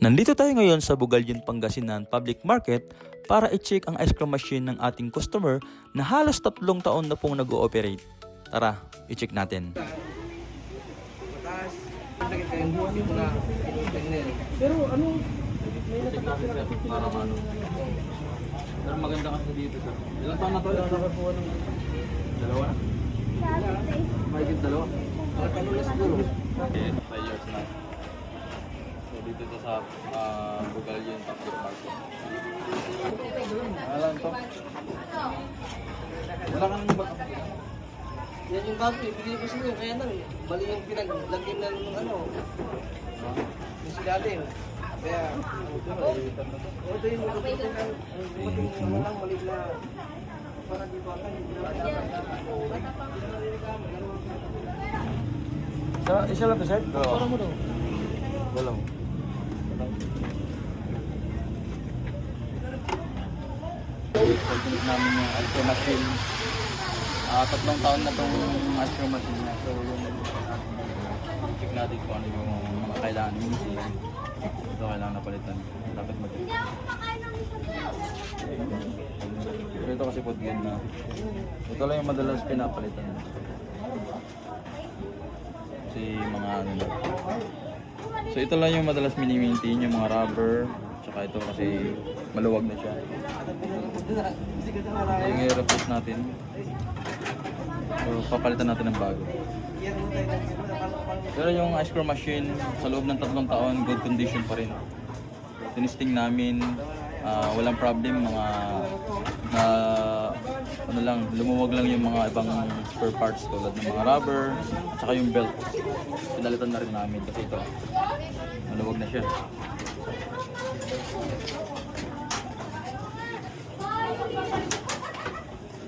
Nandito tayo ngayon sa Bugalyon, Pangasinan Public Market para i-check ang ice cream machine ng ating customer na halos 3 taon na pong nag-ooperate. Tara, i-check natin. Pero ano, may natatapos na Parang ano. Pero maganda kasi dito sa. Ilang taon na to? Dalawa na? Mahigit dalawa? Ano na siguro? Okay, 5 years na. So dito to sa Bugalyon Public Market. Alam to? Wala ka nang bago. yan yung bago eh, bigyan ko sa inyo, kaya lang, mali yung pinaglagyan na ng ano, yung silalim. Kaya, ito yung walang mali na, para dito Isa lang to, sir? para mo daw. Dalaw. Pag-init namin yung ice cream machine. 3 taon na itong ice cream machine na. So, yung check natin kung ano yung mga kailangan yung machine. Ito kailangan napalitan. Dapat mag-check. Pero ito kasi po din na. Ito lang yung madalas pinapalitan. Kasi mga ano na. So ito lang yung madalas mini-maintain, yung mga rubber. Tsaka ito kasi maluwag na siya. Yung i-replace natin. So papalitan natin ng bago. Pero yung ice cream machine, sa loob ng 3 taon, good condition pa rin. Tinisting namin, walang problem, mga ano lang, lumuwag lang yung mga ibang spare parts tulad ng mga rubber, at saka yung belt. Pinalitan na rin namin kasi ito, maluwag na siya.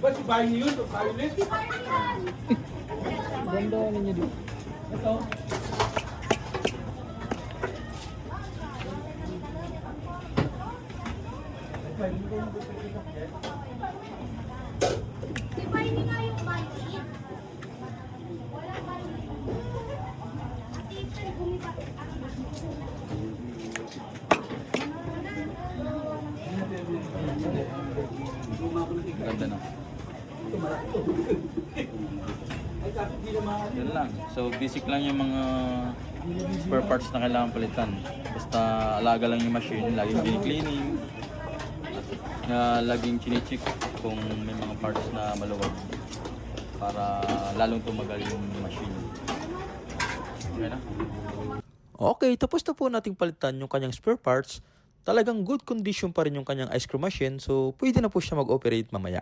Ba't bahay niyo yun? Bahay ulit? Ganda ninyo dito. Ito. Diba hindi nga yung maliit? Wala maliit. Teacher, gumipat. Ganda na. Yun lang. So basic lang yung mga spare parts na kailangan palitan. Basta alaga lang yung machine, laging cleaning, laging chine-check kung may mga parts na maluwag para lalong tumagal yung machine. Okay na? Okay, tapos na po nating palitan yung kanyang spare parts. Talagang good condition pa rin yung kanyang ice cream machine, so pwede na po siya mag-operate mamaya.